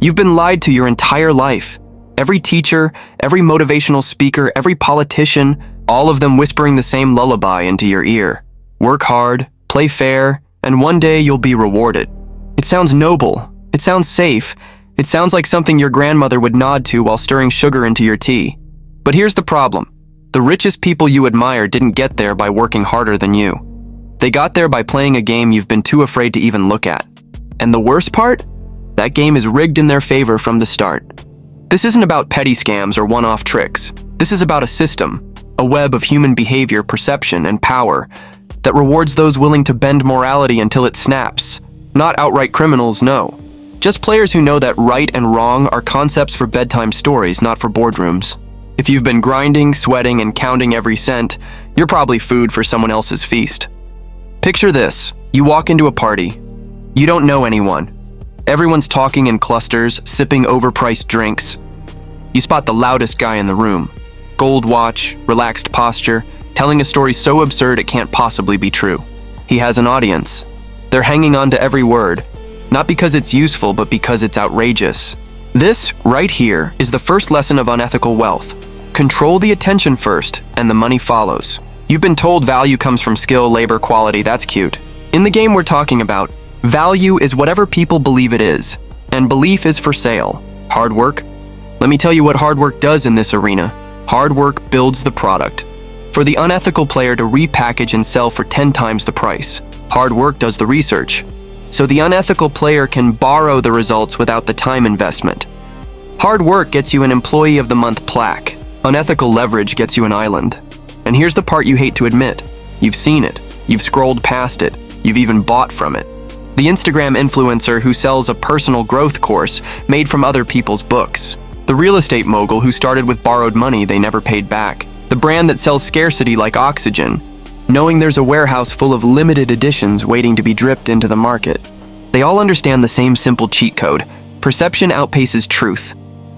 You've been lied to your entire life. Every teacher, every motivational speaker, every politician, all of them whispering the same lullaby into your ear. Work hard, play fair, and one day you'll be rewarded. It sounds noble. It sounds safe. It sounds like something your grandmother would nod to while stirring sugar into your tea. But here's the problem. The richest people you admire didn't get there by working harder than you. They got there by playing a game you've been too afraid to even look at. And the worst part? That game is rigged in their favor from the start. This isn't about petty scams or one-off tricks. This is about a system, a web of human behavior, perception, and power that rewards those willing to bend morality until it snaps. Not outright criminals, no. Just players who know that right and wrong are concepts for bedtime stories, not for boardrooms. If you've been grinding, sweating, and counting every cent, you're probably food for someone else's feast. Picture this. You walk into a party. You don't know anyone. Everyone's talking in clusters, sipping overpriced drinks. You spot the loudest guy in the room. Gold watch, relaxed posture, telling a story so absurd it can't possibly be true. He has an audience. They're hanging on to every word, not because it's useful, but because it's outrageous. This, right here, is the first lesson of unethical wealth. Control the attention first, and the money follows. You've been told value comes from skill, labor, quality. That's cute. In the game we're talking about, value is whatever people believe it is, and belief is for sale. Hard work? Let me tell you what hard work does in this arena. Hard work builds the product. For the unethical player to repackage and sell for 10 times the price. Hard work does the research. So the unethical player can borrow the results without the time investment. Hard work gets you an Employee of the Month plaque. Unethical leverage gets you an island. And here's the part you hate to admit. You've seen it. You've scrolled past it. You've even bought from it. The Instagram influencer who sells a personal growth course made from other people's books. The real estate mogul who started with borrowed money they never paid back. The brand that sells scarcity like oxygen, knowing there's a warehouse full of limited editions waiting to be dripped into the market. They all understand the same simple cheat code. Perception outpaces truth.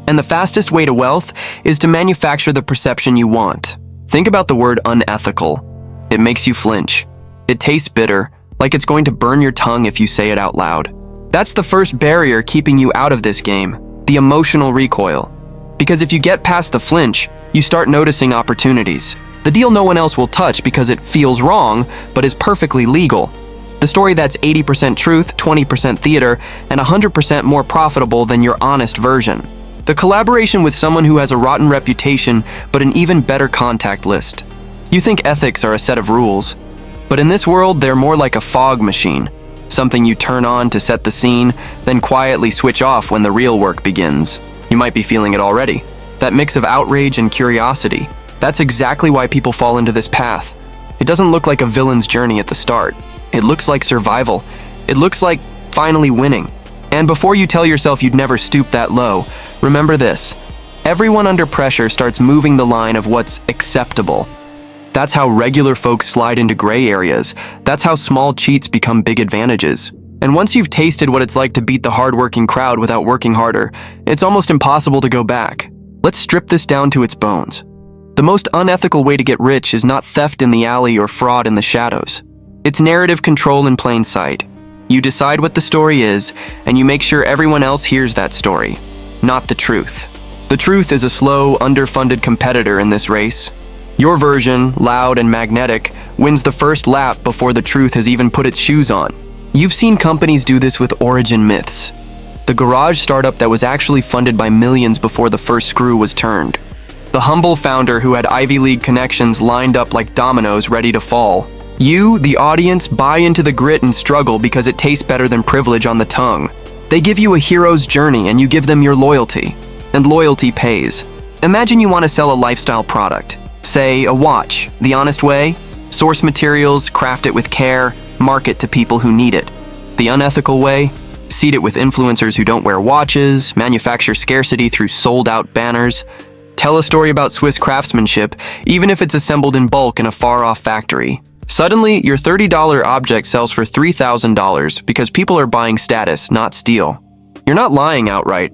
And the fastest way to wealth is to manufacture the perception you want. Think about the word unethical. It makes you flinch. It tastes bitter, like it's going to burn your tongue if you say it out loud. That's the first barrier keeping you out of this game, the emotional recoil. Because if you get past the flinch, you start noticing opportunities. The deal no one else will touch because it feels wrong, but is perfectly legal. The story that's 80% truth, 20% theater, and 100% more profitable than your honest version. The collaboration with someone who has a rotten reputation, but an even better contact list. You think ethics are a set of rules, but in this world, they're more like a fog machine. Something you turn on to set the scene, then quietly switch off when the real work begins. You might be feeling it already. That mix of outrage and curiosity. That's exactly why people fall into this path. It doesn't look like a villain's journey at the start. It looks like survival. It looks like finally winning. And before you tell yourself you'd never stoop that low, remember this. Everyone under pressure starts moving the line of what's acceptable. That's how regular folks slide into gray areas. That's how small cheats become big advantages. And once you've tasted what it's like to beat the hardworking crowd without working harder, it's almost impossible to go back. Let's strip this down to its bones. The most unethical way to get rich is not theft in the alley or fraud in the shadows. It's narrative control in plain sight. You decide what the story is, and you make sure everyone else hears that story, not the truth. The truth is a slow, underfunded competitor in this race. Your version, loud and magnetic, wins the first lap before the truth has even put its shoes on. You've seen companies do this with origin myths. The garage startup that was actually funded by millions before the first screw was turned. The humble founder who had Ivy League connections lined up like dominoes ready to fall. You, the audience, buy into the grit and struggle because it tastes better than privilege on the tongue. They give you a hero's journey and you give them your loyalty. And loyalty pays. Imagine you want to sell a lifestyle product. Say, a watch, the honest way. Source materials, craft it with care, market to people who need it. The unethical way, seed it with influencers who don't wear watches, manufacture scarcity through sold-out banners. Tell a story about Swiss craftsmanship, even if it's assembled in bulk in a far-off factory. Suddenly, your $30 object sells for $3,000 because people are buying status, not steel. You're not lying outright.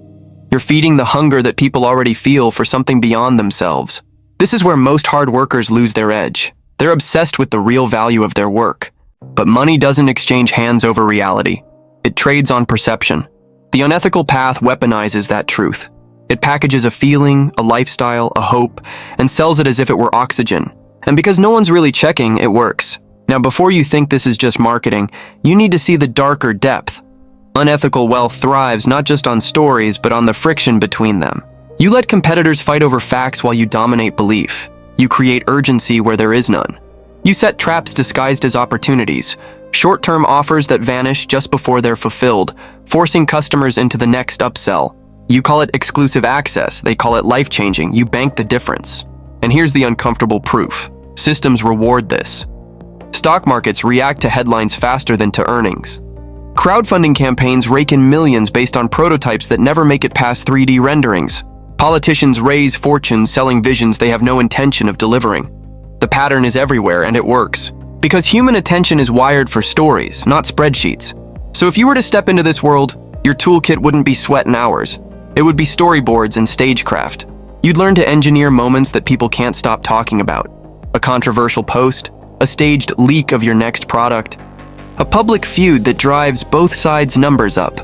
You're feeding the hunger that people already feel for something beyond themselves. This is where most hard workers lose their edge. They're obsessed with the real value of their work. But money doesn't exchange hands over reality. It trades on perception. The The unethical path weaponizes that truth. It packages a feeling, a lifestyle, a hope, and sells it as if it were oxygen. And because no one's really checking, it works. Now, before you think this is just marketing, you need to see the darker depth. Unethical wealth thrives not just on stories, but on the friction between them. You let competitors fight over facts while you dominate belief. You create urgency where there is none. You set traps disguised as opportunities, short-term offers that vanish just before they're fulfilled, forcing customers into the next upsell. You call it exclusive access, they call it life-changing, you bank the difference. And here's the uncomfortable proof. Systems reward this. Stock markets react to headlines faster than to earnings. Crowdfunding campaigns rake in millions based on prototypes that never make it past 3D renderings. Politicians raise fortunes selling visions they have no intention of delivering. The pattern is everywhere, and it works. Because human attention is wired for stories, not spreadsheets. So if you were to step into this world, your toolkit wouldn't be sweat and hours. It would be storyboards and stagecraft. You'd learn to engineer moments that people can't stop talking about. A controversial post, a staged leak of your next product, a public feud that drives both sides' numbers up,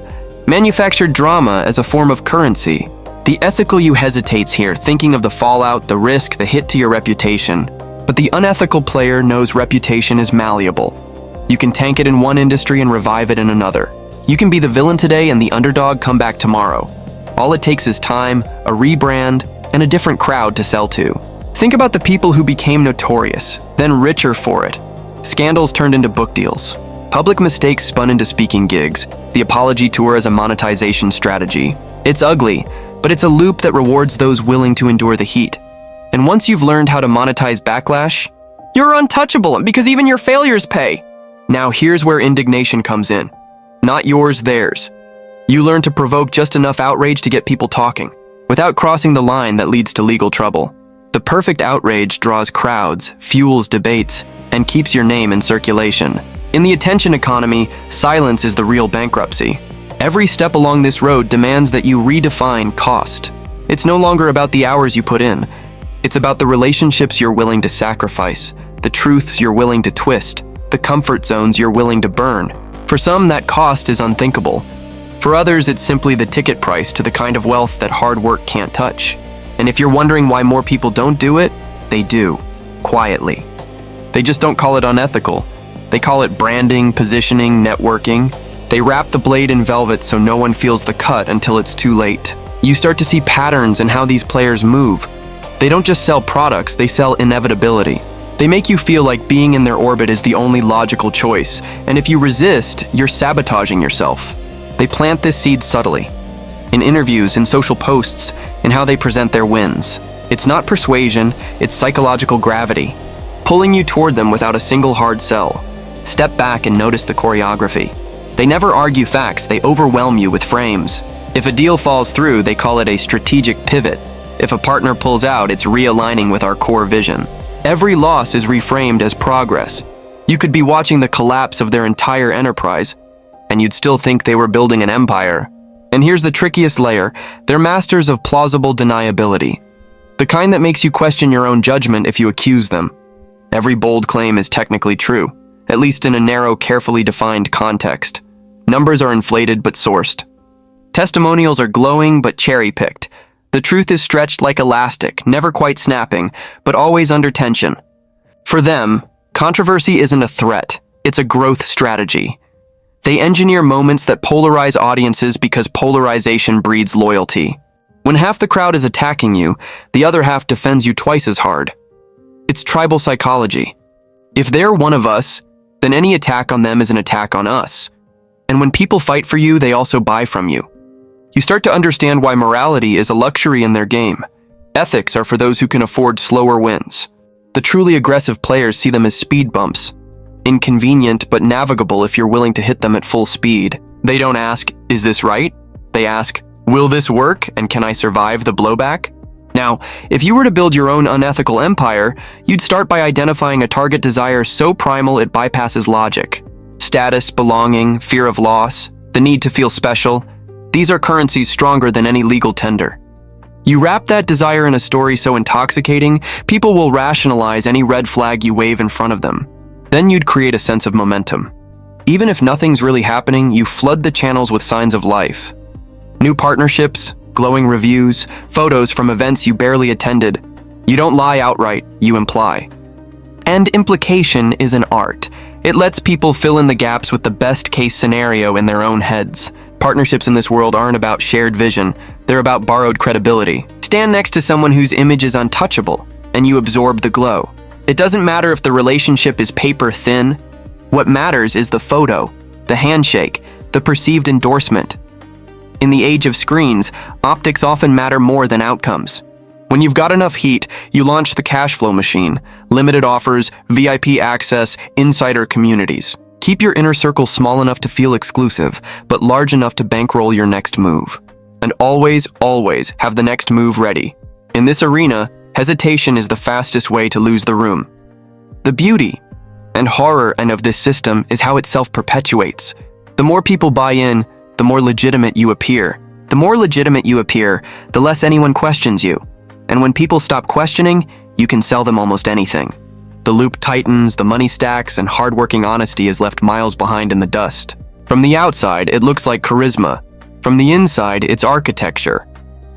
manufactured drama as a form of currency. The ethical you hesitates here, thinking of the fallout, the risk, the hit to your reputation. But the unethical player knows reputation is malleable. You can tank it in one industry and revive it in another. You can be the villain today and the underdog come back tomorrow. All it takes is time, a rebrand, and a different crowd to sell to. Think about the people who became notorious, then richer for it. Scandals turned into book deals. Public mistakes spun into speaking gigs. The apology tour as a monetization strategy. It's ugly, but it's a loop that rewards those willing to endure the heat. And once you've learned how to monetize backlash, you're untouchable because even your failures pay. Now here's where indignation comes in. Not yours, theirs. You learn to provoke just enough outrage to get people talking, without crossing the line that leads to legal trouble. The perfect outrage draws crowds, fuels debates, and keeps your name in circulation. In the attention economy, silence is the real bankruptcy. Every step along this road demands that you redefine cost. It's no longer about the hours you put in. It's about the relationships you're willing to sacrifice, the truths you're willing to twist, the comfort zones you're willing to burn. For some, that cost is unthinkable. For others, it's simply the ticket price to the kind of wealth that hard work can't touch. And if you're wondering why more people don't do it, they do, quietly. They just don't call it unethical. They call it branding, positioning, networking. They wrap the blade in velvet so no one feels the cut until it's too late. You start to see patterns in how these players move. They don't just sell products, they sell inevitability. They make you feel like being in their orbit is the only logical choice, and if you resist, you're sabotaging yourself. They plant this seed subtly. In interviews, in social posts, in how they present their wins. It's not persuasion, it's psychological gravity, pulling you toward them without a single hard sell. Step back and notice the choreography. They never argue facts, they overwhelm you with frames. If a deal falls through, they call it a strategic pivot. If a partner pulls out, it's realigning with our core vision. Every loss is reframed as progress. You could be watching the collapse of their entire enterprise, and you'd still think they were building an empire. And here's the trickiest layer. They're masters of plausible deniability. The kind that makes you question your own judgment if you accuse them. Every bold claim is technically true, at least in a narrow, carefully defined context. Numbers are inflated but sourced. Testimonials are glowing but cherry-picked. The truth is stretched like elastic, never quite snapping, but always under tension. For them, controversy isn't a threat, it's a growth strategy. They engineer moments that polarize audiences because polarization breeds loyalty. When half the crowd is attacking you, the other half defends you twice as hard. It's tribal psychology. If they're one of us, then any attack on them is an attack on us. And when people fight for you, they also buy from you. You start to understand why morality is a luxury in their game. Ethics are for those who can afford slower wins. The truly aggressive players see them as speed bumps. Inconvenient but navigable if you're willing to hit them at full speed. They don't ask, is this right? They ask, will this work and can I survive the blowback? Now, if you were to build your own unethical empire, you'd start by identifying a target desire so primal it bypasses logic. Status, belonging, fear of loss, the need to feel special. These are currencies stronger than any legal tender. You wrap that desire in a story so intoxicating, people will rationalize any red flag you wave in front of them. Then you'd create a sense of momentum. Even if nothing's really happening, you flood the channels with signs of life. New partnerships, glowing reviews, photos from events you barely attended. You don't lie outright, you imply. And implication is an art. It lets people fill in the gaps with the best-case scenario in their own heads. Partnerships in this world aren't about shared vision, they're about borrowed credibility. Stand next to someone whose image is untouchable, and you absorb the glow. It doesn't matter if the relationship is paper thin. What matters is the photo, the handshake, the perceived endorsement. In the age of screens, optics often matter more than outcomes. When you've got enough heat, you launch the cash flow machine, limited offers, VIP access, insider communities. Keep your inner circle small enough to feel exclusive, but large enough to bankroll your next move. And always, always have the next move ready. In this arena, hesitation is the fastest way to lose the room. The beauty and horror of this system is how it self-perpetuates. The more people buy in, the more legitimate you appear. The more legitimate you appear, the less anyone questions you. And when people stop questioning, you can sell them almost anything. The loop tightens, the money stacks, and hardworking honesty is left miles behind in the dust. From the outside, it looks like charisma. From the inside, it's architecture.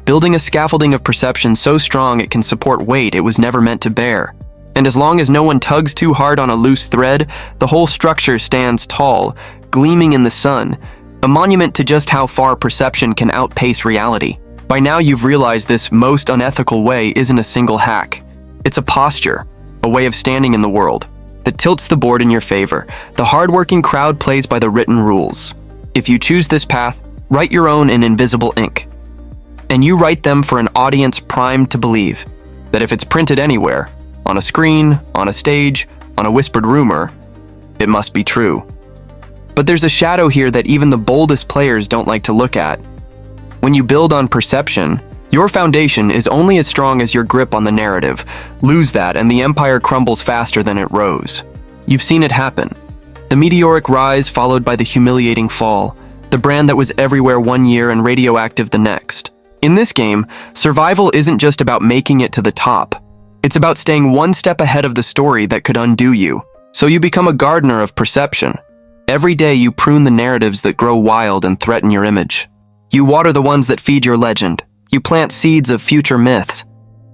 Building a scaffolding of perception so strong it can support weight it was never meant to bear. And as long as no one tugs too hard on a loose thread, the whole structure stands tall, gleaming in the sun, a monument to just how far perception can outpace reality. By now you've realized this most unethical way isn't a single hack. It's a posture, a way of standing in the world, that tilts the board in your favor. The hardworking crowd plays by the written rules. If you choose this path, write your own in invisible ink. And you write them for an audience primed to believe that if it's printed anywhere, on a screen, on a stage, on a whispered rumor, it must be true. But there's a shadow here that even the boldest players don't like to look at. When you build on perception, your foundation is only as strong as your grip on the narrative. Lose that and the empire crumbles faster than it rose. You've seen it happen. The meteoric rise followed by the humiliating fall. The brand that was everywhere one year and radioactive the next. In this game, survival isn't just about making it to the top. It's about staying one step ahead of the story that could undo you. So you become a gardener of perception. Every day you prune the narratives that grow wild and threaten your image. You water the ones that feed your legend. You plant seeds of future myths.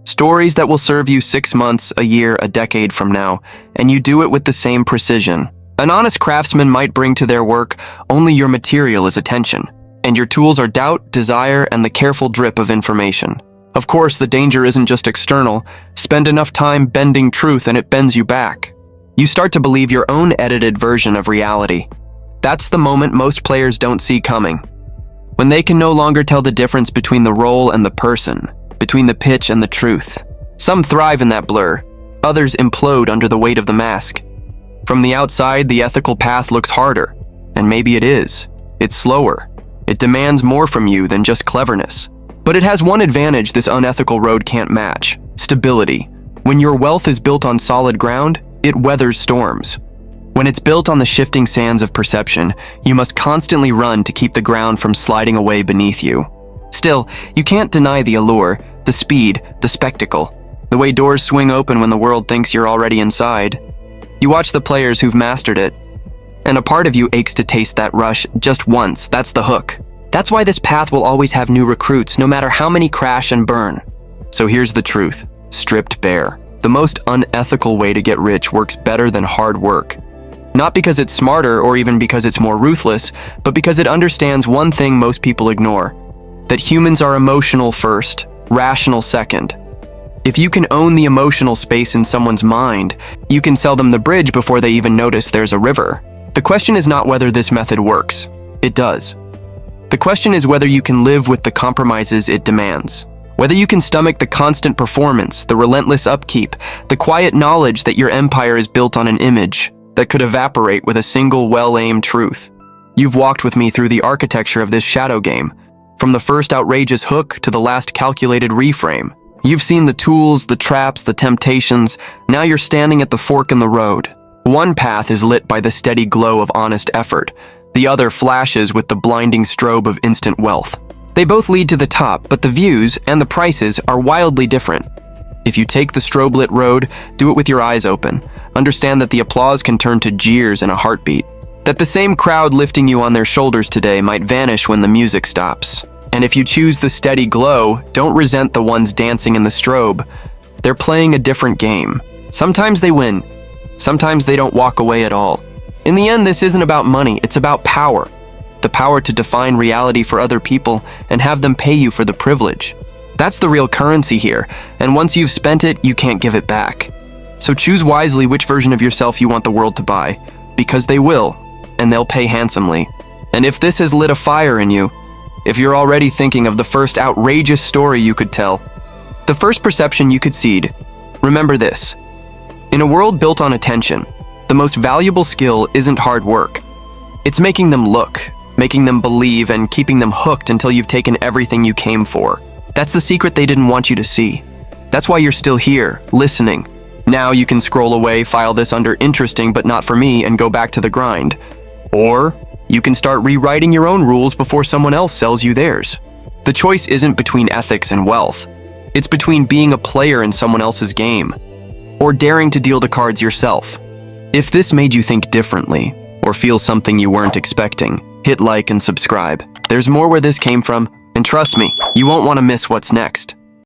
Stories that will serve you 6 months, a year, a decade from now, and you do it with the same precision. An honest craftsman might bring to their work only your material is attention, and your tools are doubt, desire, and the careful drip of information. Of course, the danger isn't just external. Spend enough time bending truth and it bends you back. You start to believe your own edited version of reality. That's the moment most players don't see coming. When they can no longer tell the difference between the role and the person, between the pitch and the truth. Some thrive in that blur, others implode under the weight of the mask. From the outside, the ethical path looks harder, and maybe it is. It's slower. It demands more from you than just cleverness. But it has one advantage this unethical road can't match: stability. When your wealth is built on solid ground, it weathers storms. When it's built on the shifting sands of perception, you must constantly run to keep the ground from sliding away beneath you. Still, you can't deny the allure, the speed, the spectacle, the way doors swing open when the world thinks you're already inside. You watch the players who've mastered it, and a part of you aches to taste that rush just once. That's the hook. That's why this path will always have new recruits, no matter how many crash and burn. So here's the truth, stripped bare. The most unethical way to get rich works better than hard work. Not because it's smarter or even because it's more ruthless, but because it understands one thing most people ignore: that humans are emotional first, rational second. If you can own the emotional space in someone's mind, you can sell them the bridge before they even notice there's a river. The question is not whether this method works. It does. The question is whether you can live with the compromises it demands. Whether you can stomach the constant performance, the relentless upkeep, the quiet knowledge that your empire is built on an image that could evaporate with a single well-aimed truth. You've walked with me through the architecture of this shadow game, from the first outrageous hook to the last calculated reframe. You've seen the tools, the traps, the temptations. Now you're standing at the fork in the road. One path is lit by the steady glow of honest effort. The other flashes with the blinding strobe of instant wealth. They both lead to the top, but the views and the prices are wildly different. If you take the strobe-lit road, do it with your eyes open. Understand that the applause can turn to jeers in a heartbeat. That the same crowd lifting you on their shoulders today might vanish when the music stops. And if you choose the steady glow, don't resent the ones dancing in the strobe. They're playing a different game. Sometimes they win. Sometimes they don't walk away at all. In the end, this isn't about money, it's about power. The power to define reality for other people and have them pay you for the privilege. That's the real currency here, and once you've spent it, you can't give it back. So choose wisely which version of yourself you want the world to buy, because they will, and they'll pay handsomely. And if this has lit a fire in you, if you're already thinking of the first outrageous story you could tell, the first perception you could cede, remember this. In a world built on attention, the most valuable skill isn't hard work. It's making them look, making them believe, and keeping them hooked until you've taken everything you came for. That's the secret they didn't want you to see. That's why you're still here, listening. Now you can scroll away, file this under interesting but not for me, and go back to the grind. Or you can start rewriting your own rules before someone else sells you theirs. The choice isn't between ethics and wealth. It's between being a player in someone else's game, or daring to deal the cards yourself. If this made you think differently, or feel something you weren't expecting, hit like and subscribe. There's more where this came from, and trust me, you won't want to miss what's next.